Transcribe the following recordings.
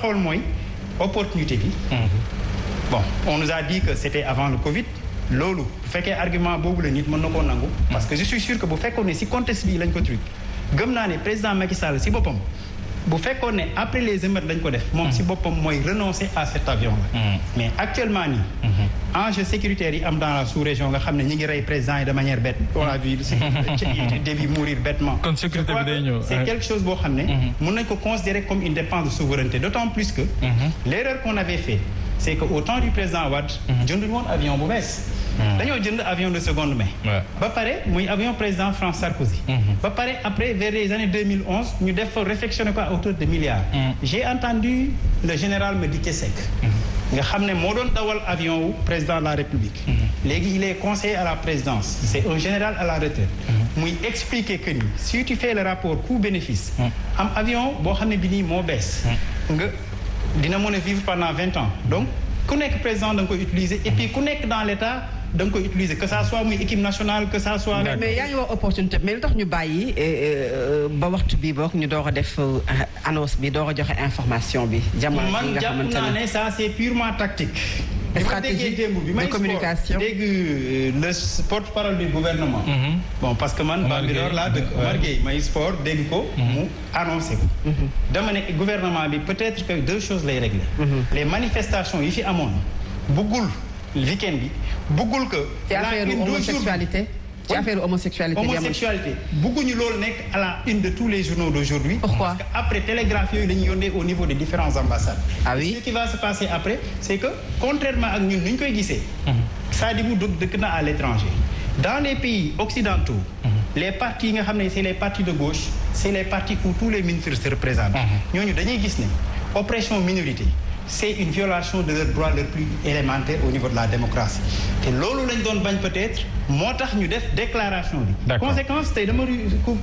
xool mooy opportunité bi. Bon on nous a dit que c'était avant le Covid. loolu bu fekkee argument boobu la nit mën na koo nangu. parce que je suis sûr que bu fekkoon ne si contexte bi lañ ko truc gëm naa ne président Macky Sall si boppam bu fekkoon ne après les émeutes lañ ko def. moom si boppam mooy renoncer à cet avion là. mais actuellement nii. enjeux sécuritaires yi am dans la sous-région nga xam ne ñi ngi rey président yi de manière bête. on a vu Déby mourir bêtement. kon sécurité bi day ñëw c'est quelque chose boo xam ne. mën nañ ko considérer comme une dépense de souveraineté d'autant plus que. l'erreur qu'on avait fait c'est que au temps du président Wade. jënduñu woon avion bu bees. dañoo jënd avion de seconde main. ba pare muy avion président France Sarkozy. ba pare après vers les années 2011 ñu def réfectionner ko à hauteur de milliards. j'ai entendu le général Madické Seck. nga xam ne moo doon dawal avion wu président de la République. léegi il est conseiller à la présidence. c'est un général à la retraite. muy expliquer que ni si tu fais le rapport coût-bénéfice. am avion boo xam ne bi nii moo bees. nga dina mën a vivre pendant 20 ans donc ku nekk président da nga koy utiliser et puis ku nekk dans l'État da nga koy utiliser que ça soit muy équipe nationale que ça soit. mais yaa ngi wax opportunité mais lu tax ñu bàyyi ba waxtu bii boog ñu door a def annonce bi door a joxe information bi. jamono ji nga xamante ne man jàpp naa ne ça c'est purement tactique. stratégie de communication dégg le porte-parole du gouvernement. bon parce que man Bambilor laa dëkk Omar Gueye may sport dégg ko. mu annoncé ko. dama ne gouvernement bi peut-être que deux choses lay régler. les manifestations yi fi amoon buggul week-end bi buggul que. ci affaire homosexualité. ci affaire homosexualité bëgguñu loolu nekk à la une de tous les journaux d'aujourd'hui. Pourquoi? Parce que après télégraphe yooyu la ñu yónnee au niveau des différentes ambassades. Ah oui? Ce qui va se passer après c'est que contrairement ak ñun ni ñu koy gisee. Sadibou dëkk na à l'étranger. Dans les pays occidentaux. les partis yi nga xam ne c'est les partis de gauche c'est les partis où tous les ministres se représentent. ñooñu dañuy gis ne oppression minorité. c'est une violation de leurs droits les plus élémentaires au niveau de la démocratie te loolu lañ doon bañ peut-être moo tax ñu def déclaration bi. conséquence tey dama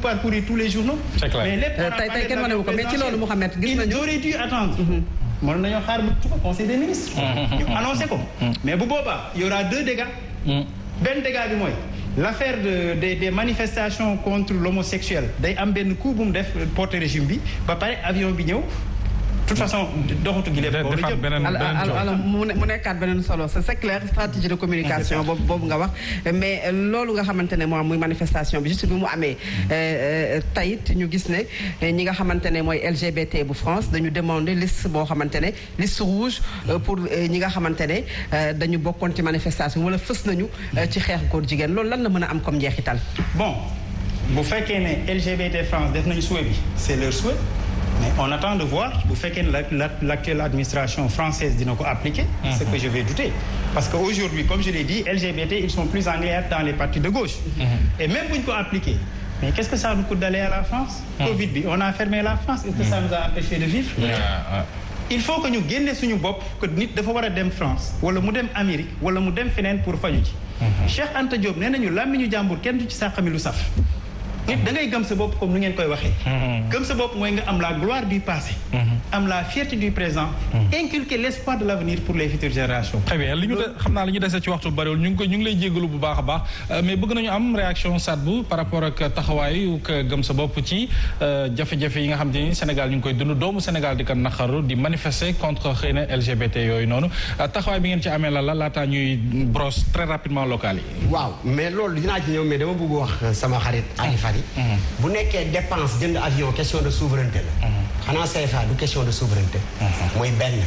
parcourir tous les journaux. c'est clair mais lépp tey kenn wane wu ko mais ci loolu Mouhamed gis nañu. ils auraient dû attendre. mën nañoo xaar ba tout conseil des ministres. ñu annoncé ko. mais bu boobaa y aura deux dégâts. benn dégât bi mooy. l'affaire des manifestations contre l'homosexuel day am benn coup bu mu def porter régime bi ba pare avion bi ñëw. de toute façon doxatu gi lépp alors mu nekkaat beneen solo c'est clair stratégie de communication boobu nga wax mais loolu nga xamante ne moo muy manifestation bi juste bi mu amee tayit ñu gis ne ñi nga xamante ne mooy LGBT bu France dañu demander liste boo xamante ne liste rouge pour ñi nga xamante ne dañu bokkoon ci manifestation wala fës nañu ci xeex góor jigéen loolu lan la mën a am comme njeexital. bon bu fekkee ne LGBT France def nañu souhait bi c'est leur souhait. mais on attend de voir bu fekkee ne l'actuelle administration française dina ko appliquer. ce que je vais douter parce que aujourd'hui comme je l'ai dit LGBT ils sont plus anglais dans les partis de gauche. et même bu ñu ko appliquer mais qu'est-ce que ça nous coûte d'aller à la France. Covid bi on a fermé la France est-ce que ça nous a empêché de vivre. il faut que ñu génne suñu bopp que nit dafa war a dem France wala mu dem Amérique wala mu dem feneen pour faju ci. Cheikh Anta Diop nee nañu làmmiñu jàmbur kenn du ci sàqami lu saf. nit da ngay gëm sa bopp comme nu ngeen koy waxee. gëm sa bopp mooy nga am la gloire du passé. am la fierté du présent. inculquer l'espoir de l'avenir pour les futures générations. très bien xam naa li ñu dese ci waxtu bariwul ñu ngi lay jégalu bu baax a baax mais bëgg nañu am réaction Sadbou par rapport ak taxawaayu gëm sa bopp ci jafe-jafe yi nga xam te ni Sénégal ñu ngi koy dund doomu Sénégal di ko naqaru di manifester contre xëy na LGBT yooyu noonu taxawaay bi ngeen ci amee la laataa ñuy brosse très rapidement local yi. waaw mais loolu dinaa ci ñëw mais dama bëgg wax sama xarit Ali Fari. bu nekkee dépense jënd avion question de souveraineté la. xanaa CFA du question de souveraineté. mooy benn.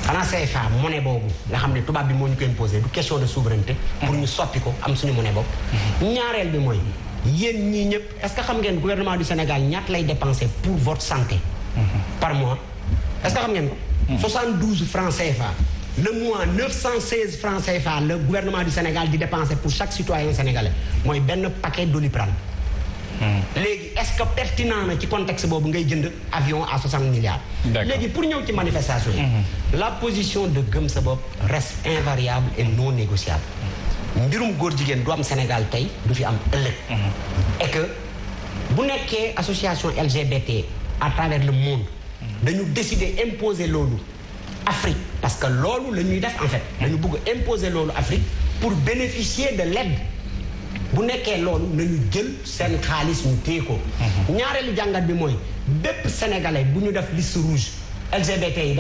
xanaa CFA monnaie boobu nga xam ne tubaab bi moo ñu ko imposé du question de souveraineté. pour ñu soppi ko am suñu monnaie bopp. ñaareel bi mooy yéen ñii ñëpp est-ce que xam ngeen gouvernement du Sénégal ñaata lay dépenser pour votre santé. par mois est-ce que xam ngeen ko. 72 francs CFA. le mois 916 francs CFA le gouvernement du Sénégal di dépenser pour chaque citoyen sénégalais mooy benn paquet Doliprane. léegi est-ce que pertinent na ci contexte boobu ngay jënd avion à 60 milliards. léegi pour ñëw ci manifestation yi. la position de gëm sa bopp reste invariable et non négociable. mbirum góor jigéen du am Sénégal tey du fi am ëllëg. et que bu nekkee association LGBT à travers le monde. dañu décider imposer loolu Afrique parce que loolu la ñuy def en fait. dañu bëgg imposer loolu Afrique pour bénéficier de l'aide. bu nekkee loolu nañu jël seen xaalis ñu téye ko. ñaareelu jàngat bi mooy bépp sénégalais bu ñu def liste rouge LGBT yi